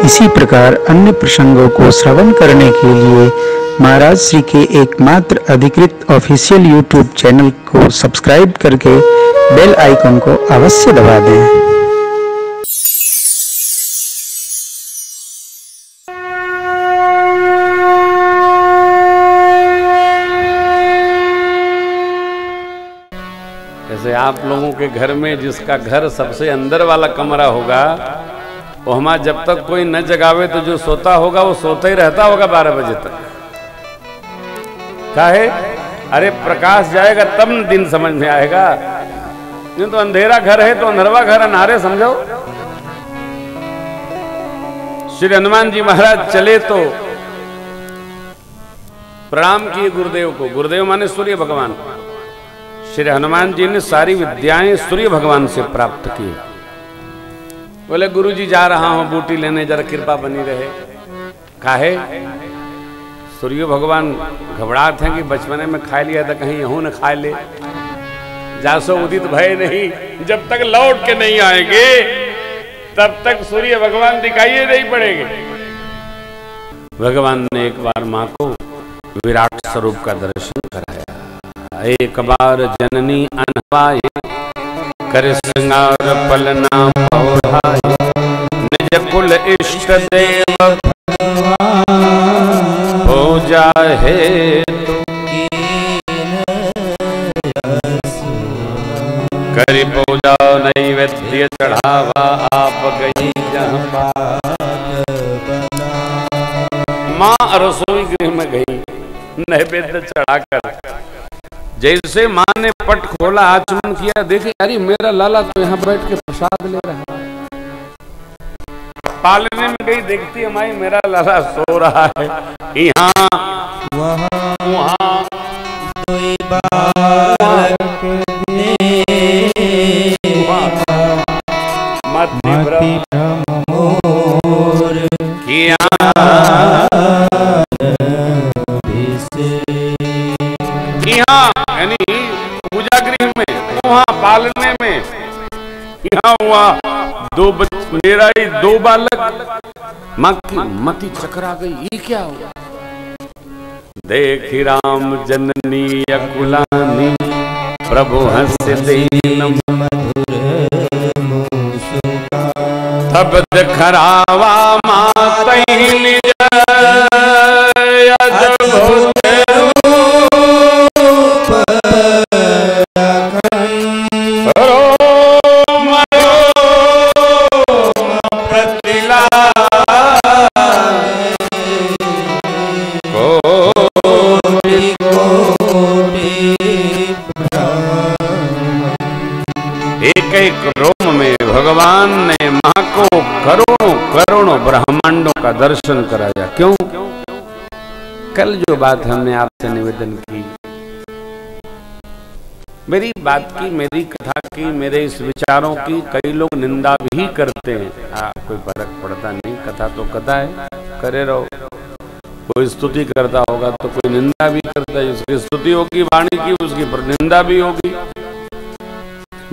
इसी प्रकार अन्य प्रसंगों को श्रवण करने के लिए महाराज श्री के एकमात्र अधिकृत ऑफिशियल यूट्यूब चैनल को सब्सक्राइब करके बेल आइकन को अवश्य दबा दें। जैसे आप लोगों के घर में जिसका घर सबसे अंदर वाला कमरा होगा, वो हमारा जब तक कोई न जगावे तो जो सोता होगा वो सोता ही रहता होगा 12 बजे तक। काहे? अरे प्रकाश जाएगा तब न दिन समझ में आएगा। नहीं तो अंधेरा घर है तो अंधरवा घर अनारे समझो। श्री हनुमान जी महाराज चले तो प्रणाम किए गुरुदेव को। गुरुदेव माने सूर्य भगवान। श्री हनुमान जी ने सारी विद्याएं सूर्य भगवान से प्राप्त की। बोले गुरुजी जा रहा हूं बूटी लेने, जरा कृपा बनी रहे। काहे? सूर्य भगवान घबराहट है कि बचपने में खा लिया था, कहीं यहूं न खा ले। जासो उदित भय नहीं, जब तक लौट के नहीं आएंगे तब तक सूर्य भगवान दिखाई नहीं पड़ेंगे। भगवान ने एक बार मां को विराट स्वरूप का दर्शन कराया। एक बार जननी अनवाय कर श्रृंगार पलना पौधाय, निज कुल इष्ट देव हो जाए तो करी पूजा नैवेद्य चढ़ावा, आप गई जहाँ माँ रसोई गृह में गई नैवेद्य चढ़ाकर। जैसे माँ ने पट खोला, आचमन किया, देखी अरे मेरा लाला तो यहाँ बैठ के प्रसाद ले रहा है। पालने में गई, देखती है माई मेरा लाला सो रहा है। यहाँ वहाँ यानी पूजा गृह में, वहाँ पालने में, यहाँ हुआ मेरा ही 2 बालक। माँ की मति चकरा गई, ये क्या हुआ? देखी राम जननी अकुलानी, प्रभु हंस दीन मधुर मुस्कान, तब खरावा माता निज भगवान ने मां को करोड़ों ब्रह्मांडों का दर्शन कराया। क्यों? कल जो बात हमने आपसे निवेदन की, मेरी बात की, मेरी कथा की, मेरे इस विचारों की कई लोग निंदा भी करते हैं। कोई फर्क पड़ता नहीं, कथा तो कथा है, करे रहो। कोई स्तुति करता होगा तो कोई निंदा भी करता है। उसकी स्तुति होगी वाणी की, उसकी निंदा भी होगी।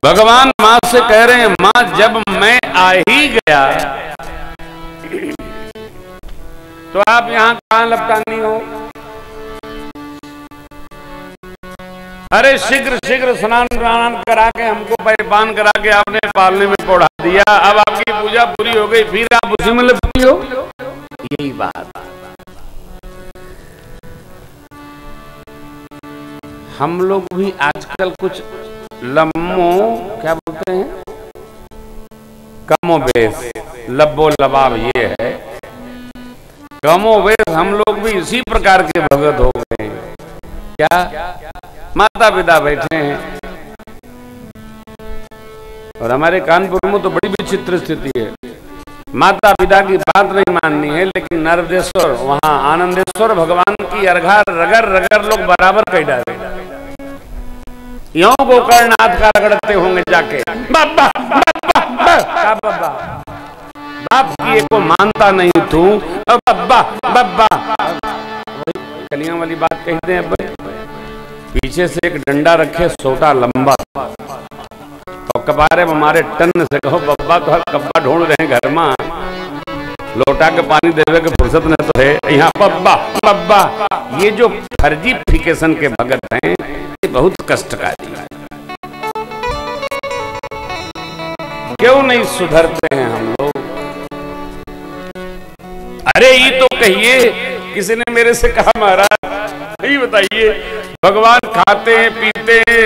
भगवान मां से कह रहे हैं, मां जब मैं आ ही गया तो आप यहां कहां लपटानी हो? अरे शीघ्र शीघ्र स्नान करा के हमको पान करा के आपने पालने में पौड़ा दिया। अब आपकी पूजा पूरी हो गई, फिर आप उसी में लपटी हो। यही बात हम लोग भी आजकल कुछ लम्बो क्या बोलते हैं, कमोबेश, लब्बो लबाब ये है। कमोबेश हम लोग भी इसी प्रकार के भगत हो गए हैं। क्या? माता पिता बैठे हैं और हमारे कानपुर में तो बड़ी विचित्र स्थिति है। माता पिता की बात नहीं माननी है, लेकिन नरदेश्वर वहां आनंदेश्वर भगवान की अर्घा रगर रगर लोग बराबर कह डाले। यो गोकर्णनाथ का रगड़ते होंगे जाके, बाबा बाबा बाबा, बाप की एक को मानता नहीं तू, बाबा बाबा। कलियां वाली बात कहते हैं। पीछे से एक डंडा रखे, सोटा लंबा, तो कपारे में हमारे टन से कहो बब्बा तो कब्बा ढूंढ रहे हैं घर में, लौटा के पानी देवे के फुर्सत न तो है, यहाँ बब्बा बब्बा। ये जो फर्जीफिकेशन के भगत हैं ये बहुत कष्टकारी है। क्यों नहीं सुधरते हैं हम लोग? अरे ये तो कहिए, किसी ने मेरे से कहा महाराज ये बताइए, भगवान खाते हैं पीते हैं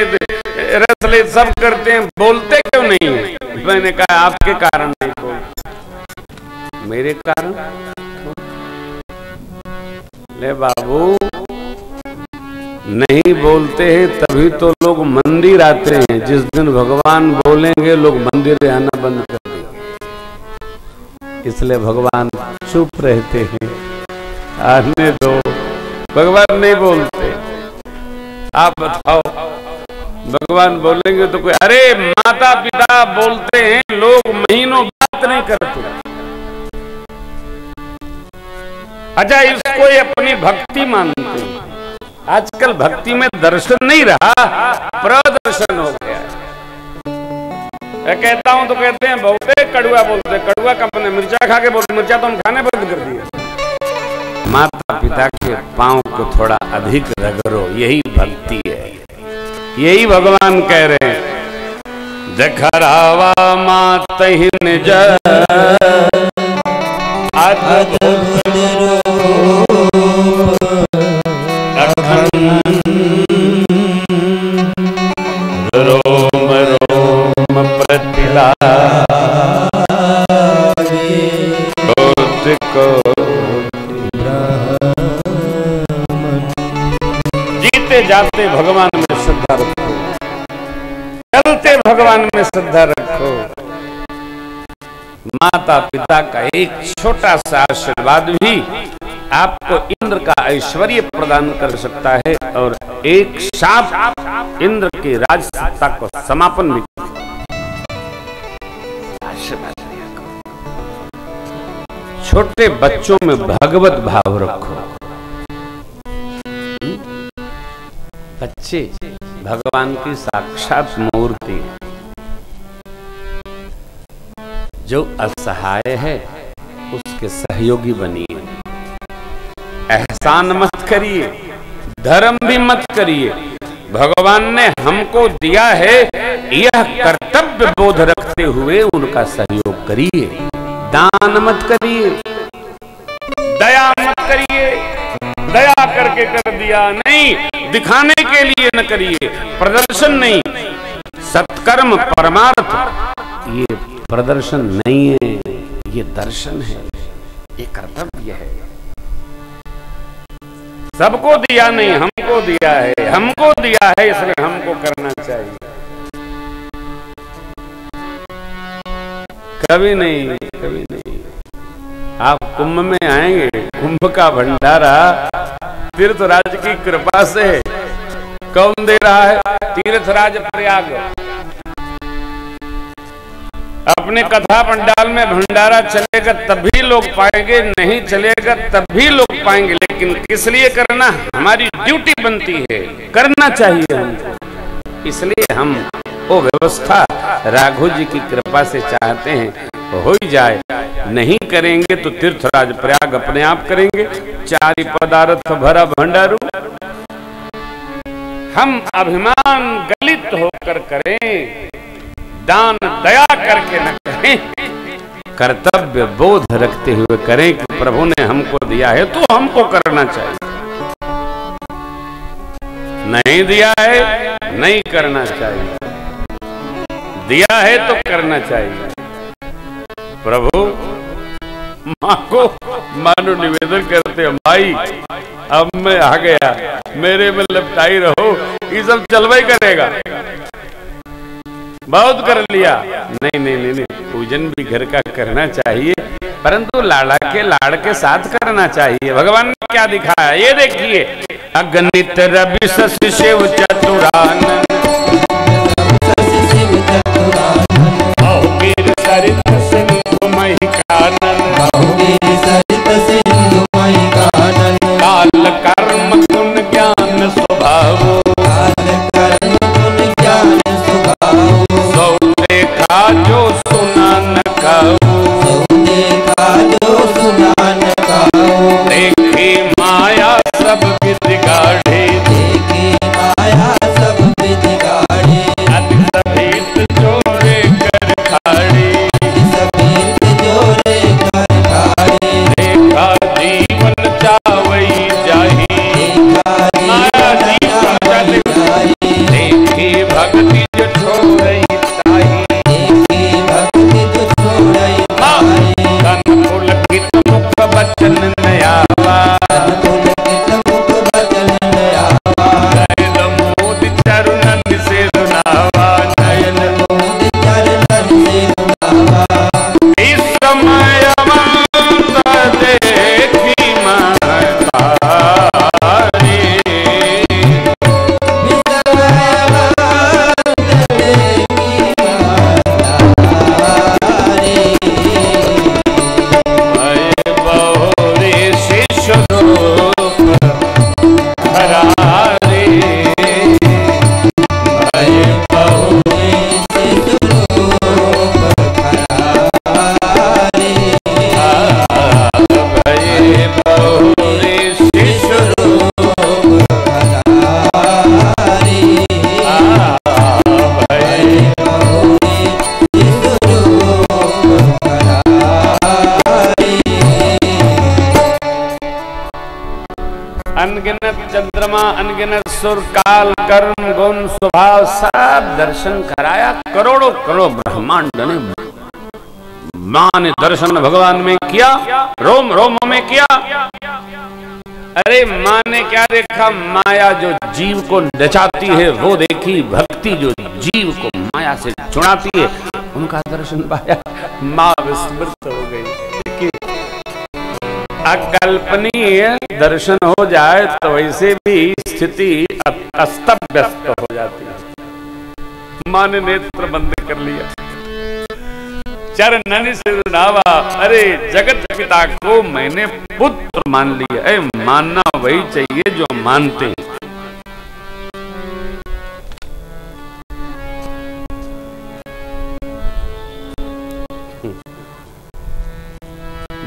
रसले सब करते हैं, बोलते क्यों नहीं है? मैंने कहा आपके कारण नहीं बोलते। मेरे कारण? ले बाबू, नहीं बोलते हैं तभी तो लोग मंदिर आते हैं। जिस दिन भगवान बोलेंगे लोग मंदिर आना बंद कर देंगे, इसलिए भगवान चुप रहते हैं। आने दो, भगवान नहीं बोलते। आप बताओ, भगवान बोलेंगे तो कोई, अरे माता पिता बोलते हैं, लोग महीनों बात नहीं करते। अच्छा, इसको ये अपनी भक्ति मानते हैं। आजकल भक्ति में दर्शन नहीं रहा, प्रदर्शन हो गया। मैं कहता हूं तो कहते हैं बहुते कड़ुआ बोलते, कड़ुआ का मैंने मिर्चा खा के बोलते, मिर्चा तो हम खाने बंद कर दिए। माता पिता के पांव को थोड़ा अधिक रगड़ो, यही भक्ति है। यही भगवान कह रहे हैं, जखरावा मात ही निज रोम रोम प्रतिला जीते जाते भगवान में श्रद्धा रखो, चलते भगवान में श्रद्धा रखो। माता पिता का एक छोटा सा आशीर्वाद भी आपको इंद्र का ऐश्वर्य प्रदान कर सकता है, और एक शाप इंद्र की राज सत्ता को समापन भी। छोटे बच्चों में भगवत भाव रखो। बच्चे भगवान की साक्षात मूर्ति है। जो असहाय है उसके सहयोगी बनिए। एहसान मत करिए, धर्म भी मत करिए। भगवान ने हमको दिया है, यह कर्तव्य बोध रखते हुए उनका सहयोग करिए। दान मत करिए, दया मत करिए। दया करके कर दिया नहीं, दिखाने के लिए न करिए, प्रदर्शन नहीं। सत्कर्म परमार्थ ये प्रदर्शन नहीं है, ये दर्शन है, ये कर्तव्य है। सबको दिया नहीं, हमको दिया है। हमको दिया है इसलिए हमको करना चाहिए। कभी नहीं, कभी नहीं। आप कुंभ में आएंगे, कुंभ का भंडारा तीर्थराज की कृपा से कौन दे रहा है? तीर्थराज प्रयाग अपने कथा पंडाल में भंडारा चलेगा तभी लोग पाएंगे, नहीं चलेगा तभी लोग पाएंगे। लेकिन किस लिए करना? हमारी ड्यूटी बनती है, करना चाहिए हमको। इसलिए हम वो व्यवस्था राघव जी की कृपा से चाहते हैं हो ही जाए। नहीं करेंगे तो तीर्थराज प्रयाग अपने आप करेंगे। चारि पदार्थ भरा भंडारू। हम अभिमान गलित होकर करें, दान दया करके न करें, कर्तव्य बोध रखते हुए करें कि प्रभु ने हमको दिया है तो हमको करना चाहिए। नहीं दिया है नहीं करना चाहिए, दिया है तो करना चाहिए। प्रभु माँ को मानो निवेदन करते हैं, माई अब मैं आ गया, मेरे में लपटाई रहो, ये सब चलवा ही करेगा। बहुत कर लिया। नहीं नहीं नहीं नहीं, पूजन भी घर का करना चाहिए, परंतु लाड़ा के लाड़ के साथ करना चाहिए। भगवान ने क्या दिखाया ये देखिए। अगणित रवि शशि शिव चतुरानन, बहुवीर सरित सिंधु मही कानन, काल कर्म गुण ज्ञान स्वभाव, सौ देखा जो सुना न खाओ, महिमा अनगिनत सुर काल कर्म गुण स्वभाव सब दर्शन कराया। करोड़ों करोड़ ब्रह्मांड ने मां ने दर्शन भगवान में किया, रोम रोम में किया। अरे मां ने क्या देखा? माया जो जीव को नचाती है वो देखी, भक्ति जो जीव को माया से जुड़ाती है उनका दर्शन पाया। मां विस्मृत हो गई। अकल्पनीय दर्शन हो जाए तो वैसे भी स्थिति अस्त व्यस्त हो जाती है। मां ने नेत्र बंद कर लिया, चरणन सिर नावा। अरे जगत पिता को मैंने पुत्र मान लिया। अरे मानना वही चाहिए जो मानते हैं।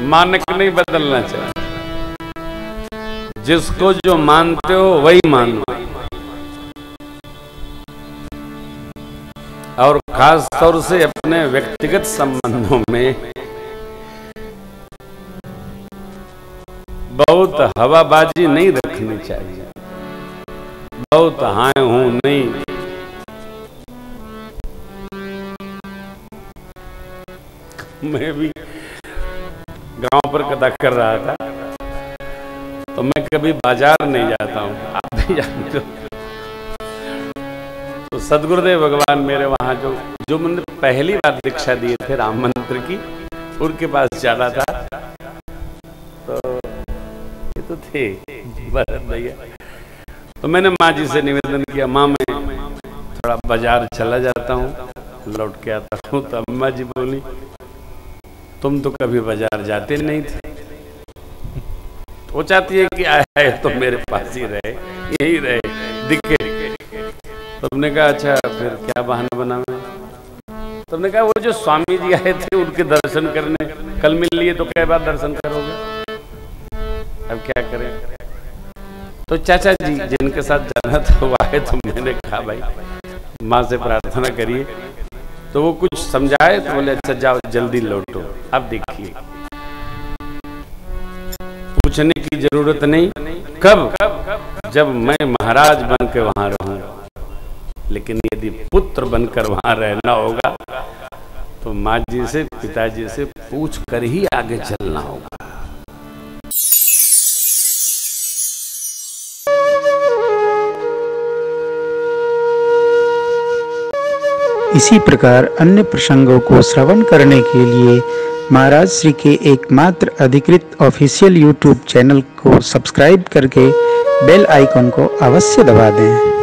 मानक नहीं बदलना चाहिए, जिसको जो मानते हो वही मानो। और खास तौर से अपने व्यक्तिगत संबंधों में बहुत हवाबाजी नहीं रखनी चाहिए, बहुत हाँ हूं नहीं। मैं भी गांव पर कथा कर रहा था तो मैं कभी बाजार नहीं जाता हूं, आप भी जानते हो। तो सदगुरुदेव भगवान मेरे वहां जो मैंने पहली बार दीक्षा दिए थे राम मंत्र की, उनके पास जाना था। तो ये तो थे भरत भैया। तो मैंने माँ जी से निवेदन किया, माँ मैं थोड़ा बाजार चला जाता हूँ, लौट के आता हूँ। तो अम्मा जी बोली तुम तो कभी बाजार जाते नहीं थे। वो चाहती है कि आए तो मेरे पास ही रहे, यही रहे, दिखे। तुमने कहा अच्छा फिर क्या बहाना बनावे? तुमने कहा वो जो स्वामी जी आए थे उनके दर्शन करने कल मिल लिए, तो कई बार दर्शन करोगे, अब क्या करें? तो चाचा जी जिनके साथ जाना था वो आए, तो मैंने कहा भाई माँ से प्रार्थना करिए। तो वो कुछ समझाए तो बोले अच्छा जाओ जल्दी लौटो। अब देखिए पूछने की जरूरत नहीं, कब? जब मैं महाराज बन के वहां रहूंगा। लेकिन यदि पुत्र बनकर वहां रहना होगा तो माँ जी से पिताजी से पूछ कर ही आगे चलना होगा। इसी प्रकार अन्य प्रसंगों को श्रवण करने के लिए महाराज श्री के एकमात्र अधिकृत ऑफिशियल यूट्यूब चैनल को सब्सक्राइब करके बेल आइकन को अवश्य दबा दें।